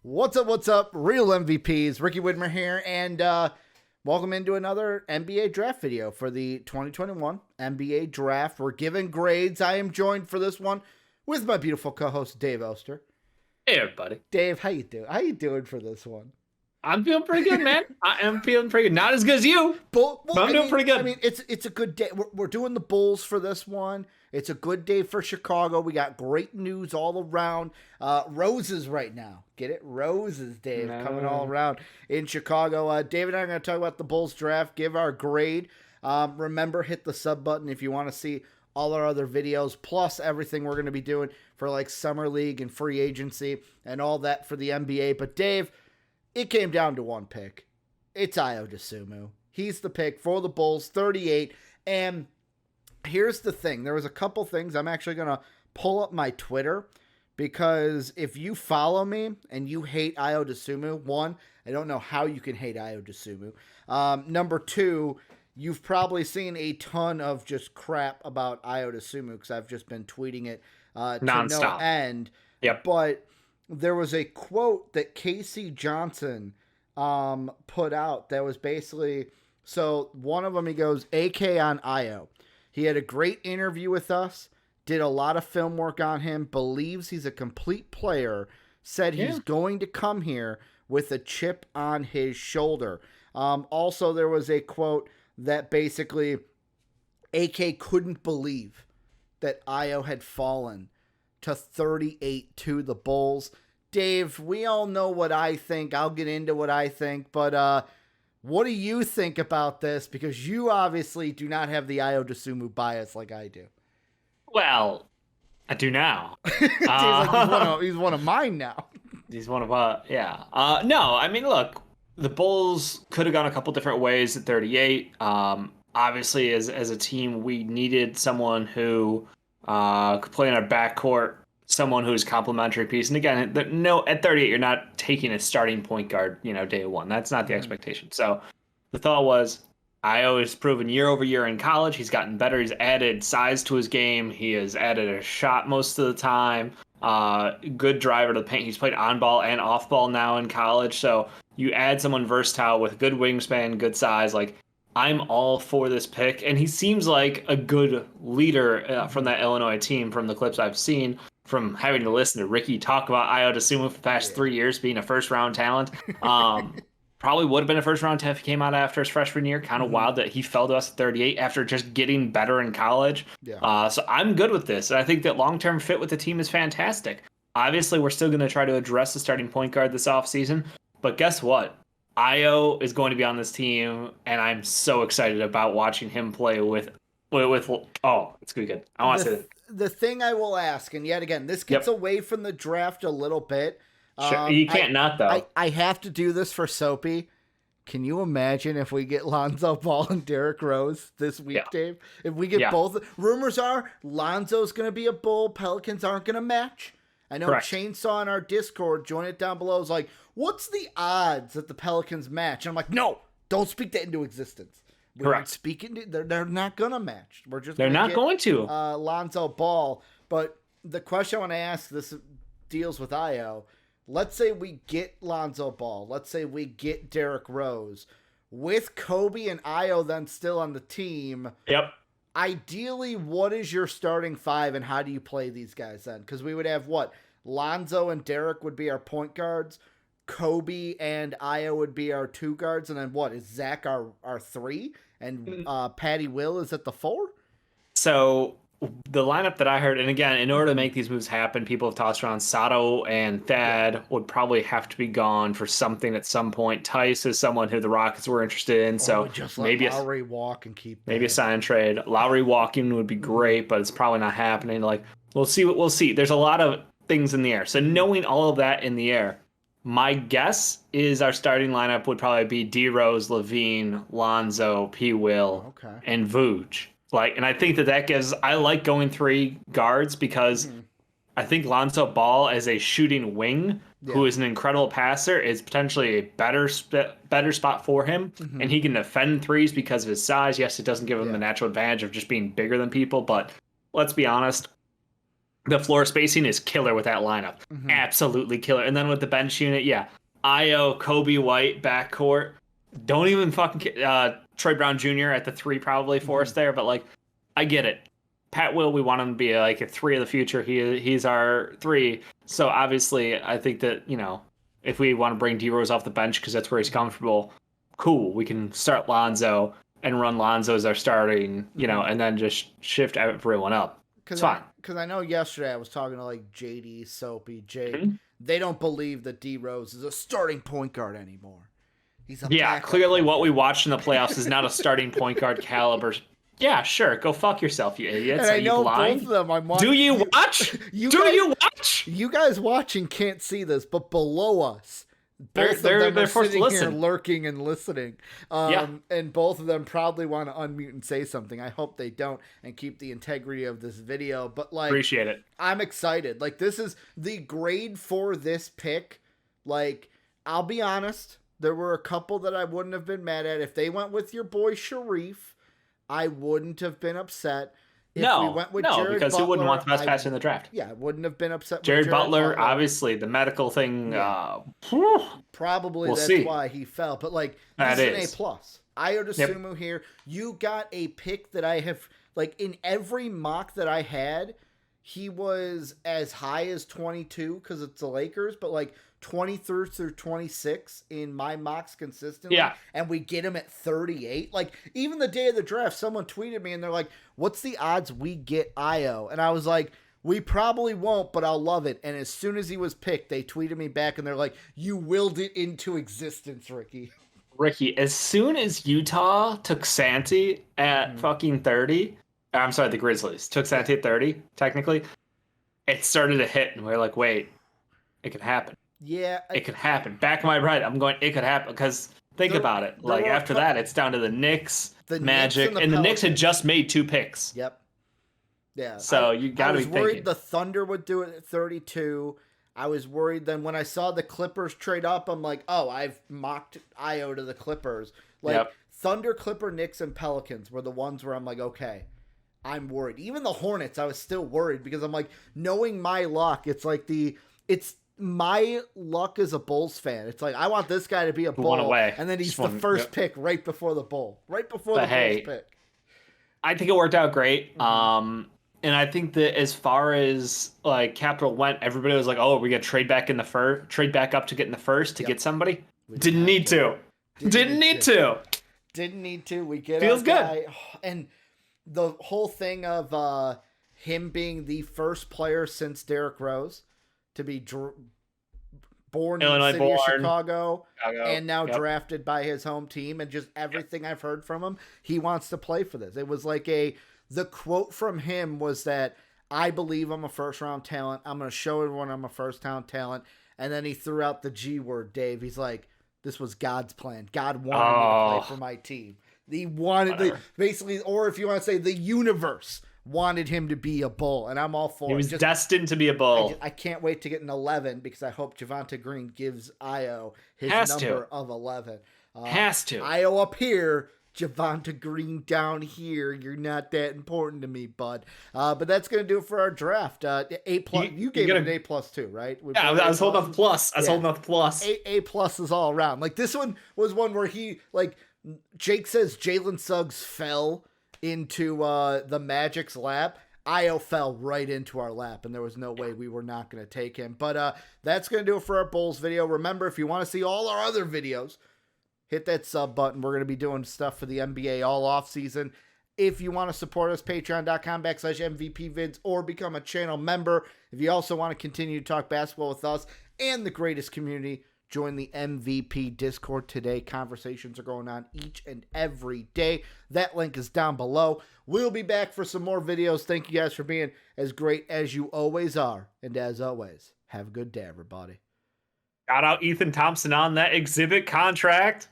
What's up? What's up? Real MVPs. Ricky Widmer here, and welcome into another NBA draft video for the 2021 NBA draft. We're giving grades. I am joined for this one with my beautiful co-host Dave Elster. Hey everybody. Dave, how you doing? How you doing for this one? I'm feeling pretty good, man. I am feeling pretty good. Not as good as you, but I'm doing pretty good. I mean, it's a good day. We're doing the Bulls for this one. It's a good day for Chicago. We got great news all around. Roses right now. Get it? Roses, Dave, coming all around in Chicago. Dave and I are going to talk about the Bulls draft, give our grade. Remember, hit the sub button if you want to see all our other videos, plus everything we're going to be doing for like Summer League and free agency and all that for the NBA. But Dave, it came down to one pick. It's Ayo Dosunmu. He's the pick for the Bulls, 38. And here's the thing. There was a couple things. I'm actually going to pull up my Twitter because if you follow me and you hate Ayo Dosunmu, one, I don't know how you can hate Ayo Dosunmu. Number two, you've probably seen a ton of just crap about Ayo Dosunmu because I've just been tweeting it to no end. Yep. But there was a quote that Casey Johnson put out that was basically, so one of them, he goes, AK on Ayo. He had a great interview with us, did a lot of film work on him, believes he's a complete player, said he's going to come here with a chip on his shoulder. Also, there was a quote that basically AK couldn't believe that Ayo had fallen to 38 to the Bulls. Dave, we all know what I think. I'll get into what I think, but what do you think about this? Because you obviously do not have the Ayo Dosunmu bias like I do. Well, I do now. He's one of mine now. He's one of yeah. No, I mean, look, the Bulls could have gone a couple different ways at 38. Obviously, as a team, we needed someone who could play in our backcourt, someone who's complementary piece. And again, at 38, you're not taking a starting point guard, day one. That's not the expectation. So the thought was, Ayo has proven year over year in college. He's gotten better. He's added size to his game. He has added a shot most of the time. Good driver to the paint. He's played on ball and off ball now in college. So you add someone versatile with good wingspan, good size. Like, I'm all for this pick. And he seems like a good leader from that Illinois team from the clips I've seen, from having to listen to Ricky talk about Ayo Dosunmu for the past 3 years being a first-round talent. Probably would have been a first-round talent if he came out after his freshman year. Kind of wild that he fell to us at 38 after just getting better in college. Yeah. So I'm good with this. And I think that long-term fit with the team is fantastic. Obviously, we're still going to try to address the starting point guard this offseason. But guess what? Ayo is going to be on this team, and I'm so excited about watching him play with it's going to be good. I want to say that. The thing I will ask, and yet again, this gets away from the draft a little bit. Sure. You can't not, though. I have to do this for Soapy. Can you imagine if we get Lonzo Ball and Derrick Rose this week, Dave? If we get both. Rumors are Lonzo's going to be a Bull. Pelicans aren't going to match. I know Chainsaw in our Discord, join it down below, is like, what's the odds that the Pelicans match? And I'm like, no, don't speak that into existence. We're speaking. They're not going to match. They're not going to. Lonzo Ball. But the question I want to ask, this deals with Ayo. Let's say we get Lonzo Ball. Let's say we get Derrick Rose. With Kobe and Ayo then still on the team. Yep. Ideally, what is your starting five and how do you play these guys then? Because we would have what? Lonzo and Derrick would be our point guards. Kobe and Ayo would be our two guards. And then what? Is Zach our three? And Patty Will is at the four? So the lineup that I heard, and again, in order to make these moves happen, people have tossed around Sato and Thad would probably have to be gone for something at some point. Tice is someone who the Rockets were interested in, so just maybe Lowry walk and keep maybe a sign and trade. Lowry walking would be great, but it's probably not happening. Like, we'll see. There's a lot of things in the air. So knowing all of that in the air, my guess is our starting lineup would probably be D Rose, Levine, Lonzo, P. Will, and Vooch. And I think that gives, I like going three guards because I think Lonzo Ball as a shooting wing, who is an incredible passer, is potentially a better spot for him. And he can defend threes because of his size. Yes, it doesn't give him the natural advantage of just being bigger than people, but let's be honest. The floor spacing is killer with that lineup. Mhm. Absolutely killer. And then with the bench unit, yeah. Io, Kobe White, backcourt. Don't even fucking Troy Brown Jr. at the 3 probably for us there, but like I get it. Pat Will, we want him to be like a 3 of the future. He's our 3. So obviously, I think that, you know, if we want to bring D Rose off the bench because that's where he's comfortable, cool. We can start Lonzo and run Lonzo as our starting, you know, and then just shift everyone up. It's fine. Because I know yesterday I was talking to like JD, Soapy, Jake. Mm-hmm. They don't believe that D Rose is a starting point guard anymore. He's a clearly what we watched in the playoffs is not a starting point guard caliber. Yeah, sure. Go fuck yourself, you idiots. And I know blind? both of them. I'm watching. Do you watch? You watch? You guys watching can't see this, but below us, both of them are sitting here lurking and listening. And both of them probably want to unmute and say something. I hope they don't and keep the integrity of this video. But like, appreciate it. I'm excited. Like, this is the grade for this pick. Like, I'll be honest. There were a couple that I wouldn't have been mad at. If they went with your boy Sharif, I wouldn't have been upset. If we went with Jared because Butler, who wouldn't want the best passer in the draft? Yeah, I wouldn't have been upset with Jared Butler. Obviously, the medical thing. Probably we'll that's see. why he fell. But like, this is an A+. Ayo Dosunmu here. You got a pick that I have, like, in every mock that I had, he was as high as 22 because it's the Lakers, but like 23 through 26 in my mocks consistently. Yeah. And we get him at 38. Like, even the day of the draft, someone tweeted me and they're like, what's the odds we get Ayo? And I was like, we probably won't, but I'll love it. And as soon as he was picked, they tweeted me back and they're like, you willed it into existence, Ricky. Ricky, as soon as Utah took Santi at fucking 30, I'm sorry, the Grizzlies took Santi at 30, technically, it started to hit, and we are like, wait, it could happen. Yeah. It could happen. Back of my right, I'm going, it could happen, because think about it. Like, after that, it's down to the Knicks, Magic, and the Knicks had just made 2 picks. Yep. Yeah. So you got to be thinking. I was worried the Thunder would do it at 32. I was worried then when I saw the Clippers trade up, I'm like, oh, I've mocked Ayo to the Clippers. Like, Thunder, Clipper, Knicks, and Pelicans were the ones where I'm like, okay, I'm worried. Even the Hornets, I was still worried because I'm like, knowing my luck, it's like it's my luck as a Bulls fan. It's like, I want this guy to be a Bull, and then he's the first pick right before the Bull. Right before the Bulls pick. I think it worked out great. And I think that as far as like capital went, everybody was like, "Oh, we got to trade back up to get in the first to get somebody." Didn't need to. Didn't need to. We get feels good. And the whole thing of him being the first player since Derrick Rose to be born in the city of Chicago and now drafted by his home team, and just everything I've heard from him, he wants to play for this. It was like the quote from him was that, I believe I'm a first-round talent. I'm going to show everyone I'm a first-round talent. And then he threw out the G word, Dave. He's like, this was God's plan. God wanted me to play for my team. He wanted, basically, or if you want to say the universe wanted him to be a Bull. And I'm all for it. He was destined to be a Bull. I can't wait to get an 11 because I hope Javonte Green gives Ayo his number of 11. Has to. Ayo up here, Javonte Green down here. You're not that important to me, bud. But that's going to do it for our draft. A+. You gave it an A+ too, right? Yeah, I was holding out the plus. Holding out the plus. A+ is all around. Like, this one was one where he, like, Jake says Jalen Suggs fell into the Magic's lap. Ayo fell right into our lap, and there was no way we were not going to take him. But that's going to do it for our Bulls video. Remember, if you want to see all our other videos, hit that sub button. We're going to be doing stuff for the NBA all off season. If you want to support us, patreon.com/MVPvids, or become a channel member. If you also want to continue to talk basketball with us and the greatest community, join the MVP Discord today. Conversations are going on each and every day. That link is down below. We'll be back for some more videos. Thank you guys for being as great as you always are. And as always, have a good day, everybody. Shout out Ethan Thompson on that exhibit contract.